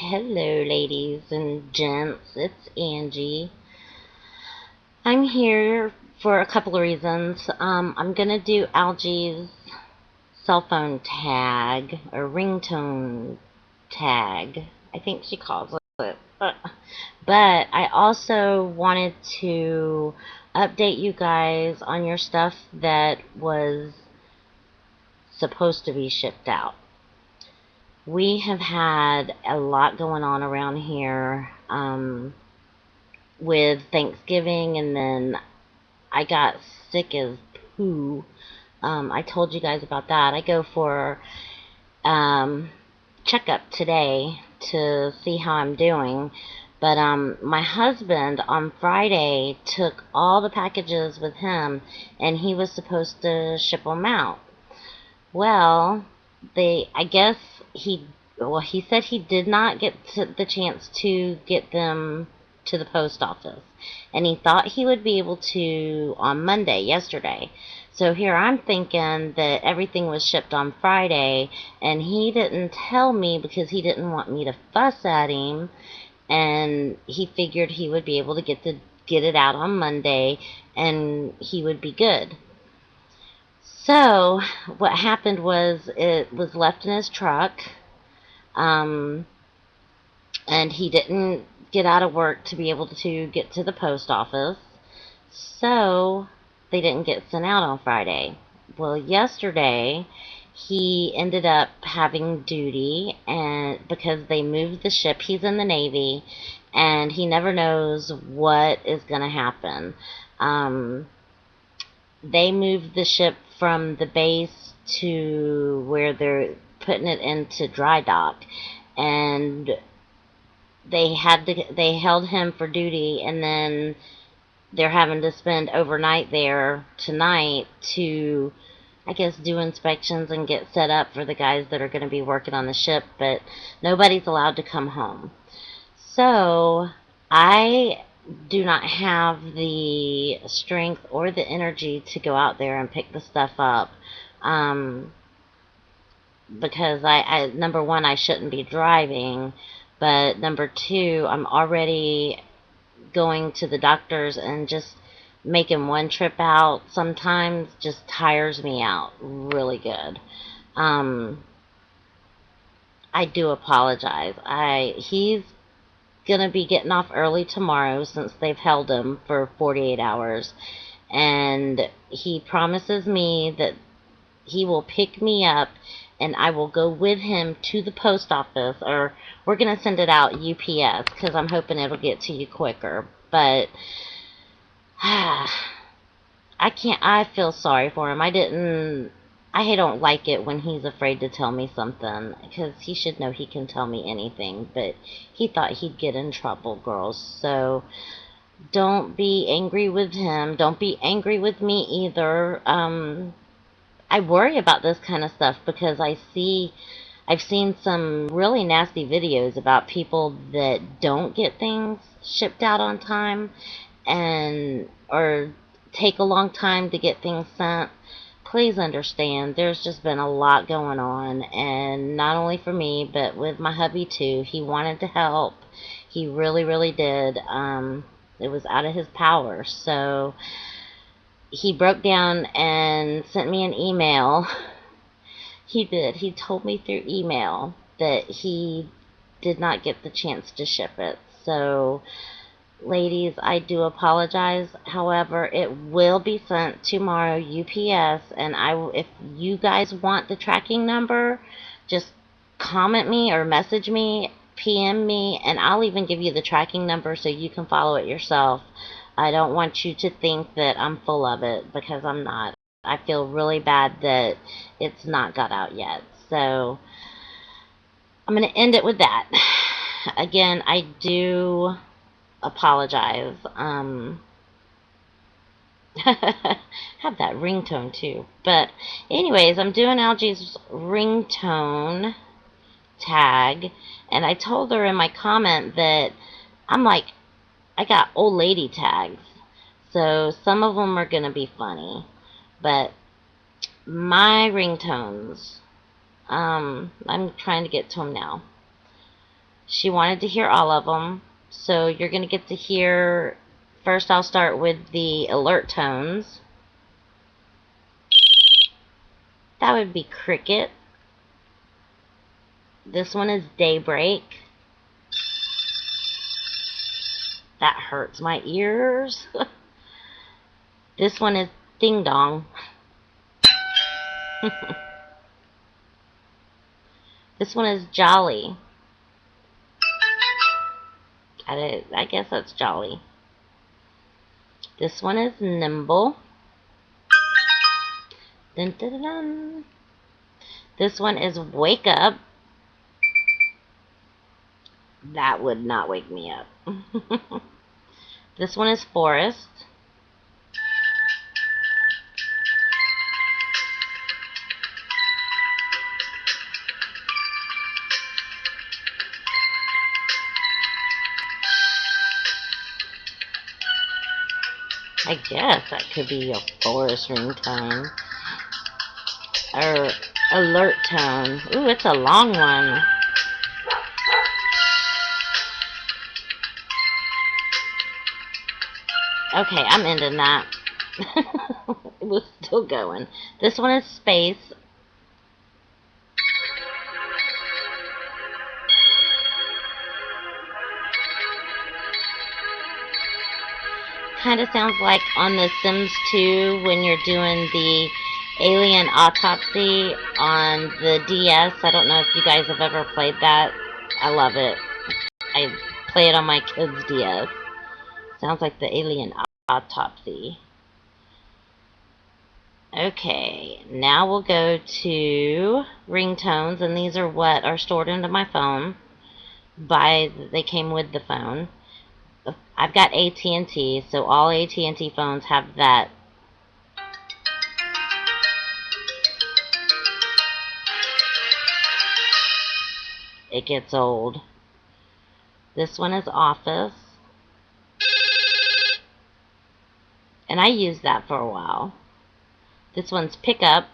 Hello, ladies and gents. It's Angie. I'm here for a couple of reasons. I'm gonna do Algie's cell phone tag or ringtone tag. I think she calls it. But I also wanted to update you guys on your stuff that was supposed to be shipped out. We have had a lot going on around here. With Thanksgiving, and then I got sick as poo. I told you guys about that. I go for checkup today to see how I'm doing. But my husband on Friday took all the packages with him, and he was supposed to ship them out. Well, I guess he said he did not get the chance to get them to the post office, and he thought he would be able to on Monday, yesterday. So here I'm thinking that everything was shipped on Friday, and he didn't tell me because he didn't want me to fuss at him, and he figured he would be able to get it out on Monday, and he would be good. So what happened was it was left in his truck, um, and he didn't get out of work to be able to get to the post office. So they didn't get sent out on Friday. Well, yesterday he ended up having duty, and because they moved the ship, he's in the Navy, and he never knows what is going to happen. They moved the ship from the base to where they're putting it into dry dock, and they held him for duty, and then they're having to spend overnight there tonight to, I guess, do inspections and get set up for the guys that are going to be working on the ship, but nobody's allowed to come home. So I do not have the strength or the energy to go out there and pick the stuff up, because number one, I shouldn't be driving, but number two, I'm already going to the doctor's, and just making one trip out sometimes just tires me out really good. I do apologize. He's gonna be getting off early tomorrow since they've held him for 48 hours, and he promises me that he will pick me up, and I will go with him to the post office, or we're going to send it out UPS because I'm hoping it'll get to you quicker. But I feel sorry for him. I don't like it when he's afraid to tell me something, because he should know he can tell me anything, but he thought he'd get in trouble, girls. So don't be angry with him. Don't be angry with me either. I worry about this kind of stuff because I've seen some really nasty videos about people that don't get things shipped out on time, and or take a long time to get things sent. Please understand, there's just been a lot going on, and not only for me, but with my hubby too. He wanted to help. He really, really did. It was out of his power. So he broke down and sent me an email. He did. He told me through email that he did not get the chance to ship it. So, ladies, I do apologize. However, it will be sent tomorrow UPS, and if you guys want the tracking number, just comment me or message me, PM me, and I'll even give you the tracking number so you can follow it yourself. I don't want you to think that I'm full of it, because I'm not. I feel really bad that it's not got out yet. So I'm going to end it with that. Again, I do apologize. Have that ringtone too. But anyways, I'm doing Algie's ringtone tag, and I told her in my comment that I'm like, I got old lady tags, so some of them are going to be funny, but my ringtones, I'm trying to get to them now. She wanted to hear all of them. So you're going to get to hear, first I'll start with the alert tones. That would be cricket. This one is daybreak. That hurts my ears. This one is ding dong. This one is jolly. I guess that's jolly. This one is nimble. Dun, dun, dun, dun. This one is wake up. That would not wake me up. This one is forest. I guess that could be a forest ringtone. Or alert tone. Ooh, it's a long one. Okay, I'm ending that. It was still going. This one is space. Kind of sounds like on The Sims 2 when you're doing the alien autopsy on the DS. I don't know if you guys have ever played that. I love it. I play it on my kids' DS. Sounds like the alien autopsy. Okay, now we'll go to ringtones, and these are what are stored into my phone. They came with the phone. I've got AT&T, so all AT&T phones have that. It gets old. This one is Office. And I used that for a while. This one's Pickup.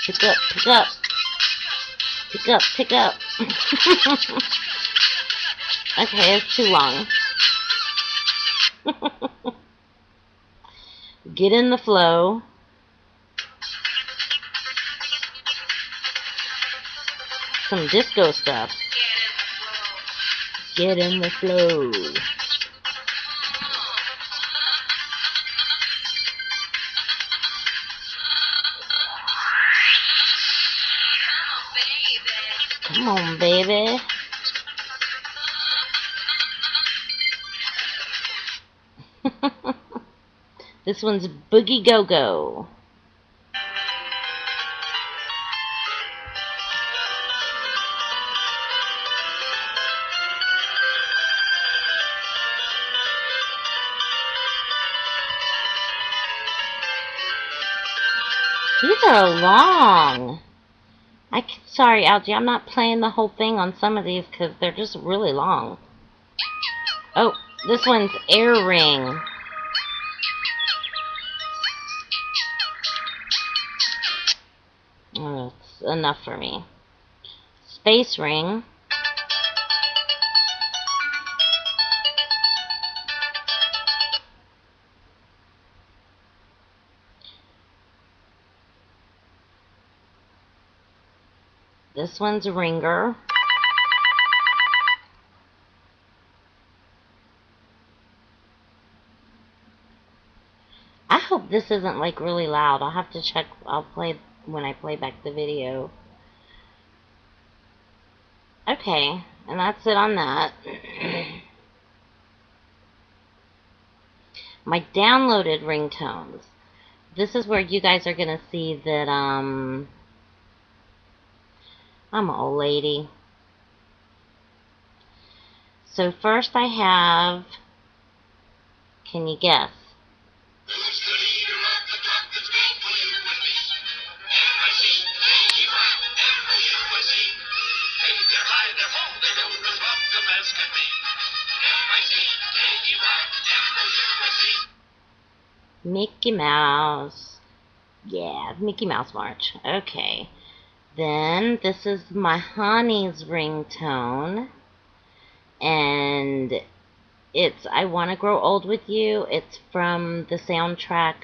Pick up, pick up. Pick up, pick up. Okay, it's too long. Get in the flow. Some disco stuff. Get in the flow. Come on, baby. This one's Boogie Go Go. These are long. Sorry, Algie, I'm not playing the whole thing on some of these because they're just really long. Oh, this one's Air Ring. Oh, it's enough for me. Space Ring. This one's Ringer. I hope this isn't like really loud. I'll have to check. I'll play when I play back the video. Okay, and that's it on that. My downloaded ringtones. This is where you guys are gonna see that I'm an old lady. So first I have, can you guess? Mickey Mouse. Yeah, Mickey Mouse March. Okay. Then this is my honey's ringtone. And it's I Wanna Grow Old with You. It's from the soundtrack,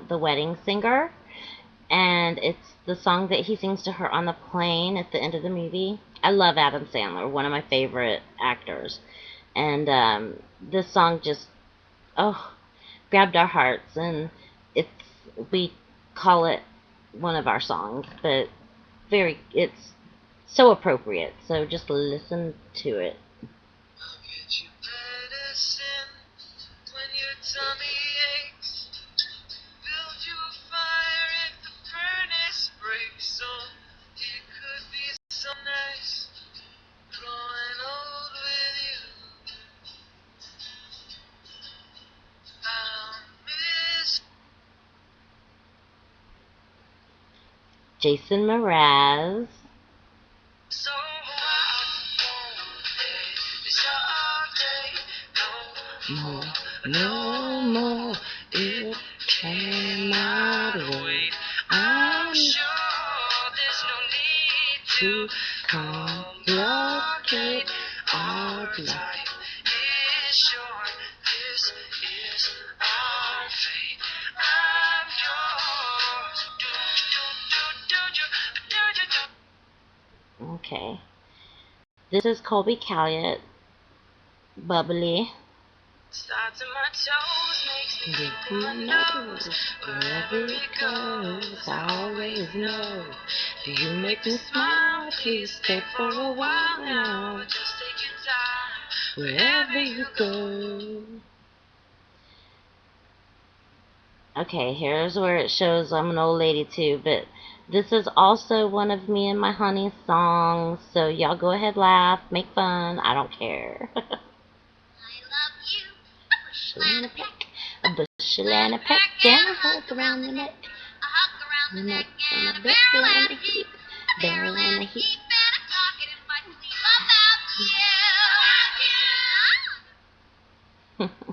The Wedding Singer. And it's the song that he sings to her on the plane at the end of the movie. I love Adam Sandler, one of my favorite actors. And this song just, oh, grabbed our hearts. And we call it one of our songs, but it's so appropriate. So just listen to it. I'll get you medicine when your tummy aches. Build you a fire if the furnace breaks. Oh, it could be so nice growing old with you. I'll miss Jason Mraz. so I won't let this all day No more, it cannot wait. I'm sure there's no need to complicate our life. time is short. This is our fate. I'm yours. Okay. This is Colby Calliot, Bubbly. Starts in my toes, makes me Who knows, wherever it goes, I always know. Do you make me smile? Please stay for a while now. just take your time. Wherever you go. Okay, here's where it shows I'm an old lady too, but this is also one of me and my honey songs, so y'all go ahead, laugh, make fun, I don't care. I love you. Bushel and a peck, a bushel and a peck, and a hug around the neck, A hug around the the neck, neck and and a a barrel barrel and and a a heap, heap. a barrel and a heap. And a talking in my sleep about you.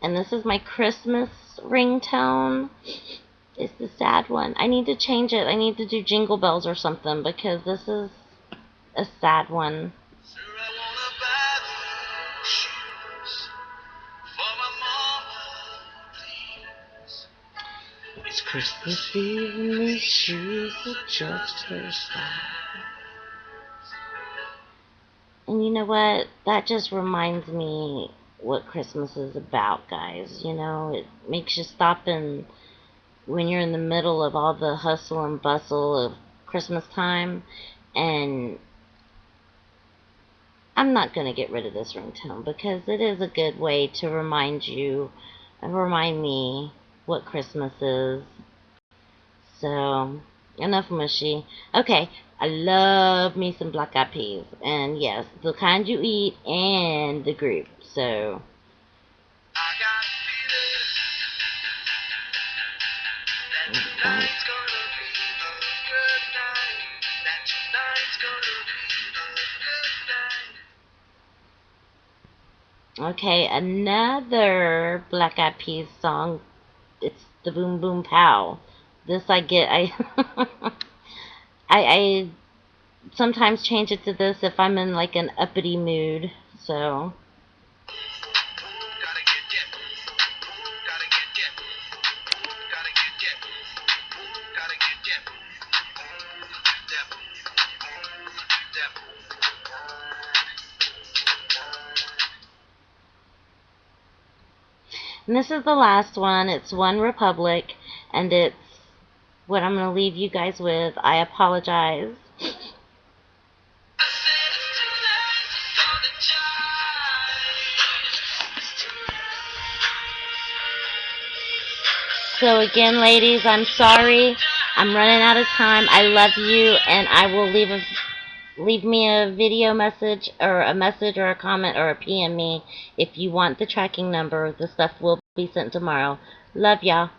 And this is my Christmas ringtone. It's the sad one. I need to change it. I need to do Jingle Bells or something, because this is a sad one. Sir, I wanna buy those shoes for my mama, please. It's Christmas Eve and these shoes are just her size. And you know what? That just reminds me what Christmas is about, guys. You know, it makes you stop and when you're in the middle of all the hustle and bustle of Christmas time, and I'm not going to get rid of this ringtone because it is a good way to remind me what Christmas is. So, enough mushy. Okay, I love me some Black Eyed Peas. And yes, the kind you eat and the group. So, I got a feeling that tonight's gonna be a good night. That tonight's gonna be a good night. okay, another Black Eyed Peas song. It's the Boom Boom Pow. This I sometimes change it to this if I'm in like an uppity mood. So, Gotta get that. Gotta get that. Gotta get that. Gotta get that. and this is the last one. It's One Republic, and it's what I'm going to leave you guys with. I apologize. So again, ladies, I'm sorry. I'm running out of time. I love you, and I will leave me a video message or a comment or a PM me if you want the tracking number. The stuff will be sent tomorrow. Love y'all.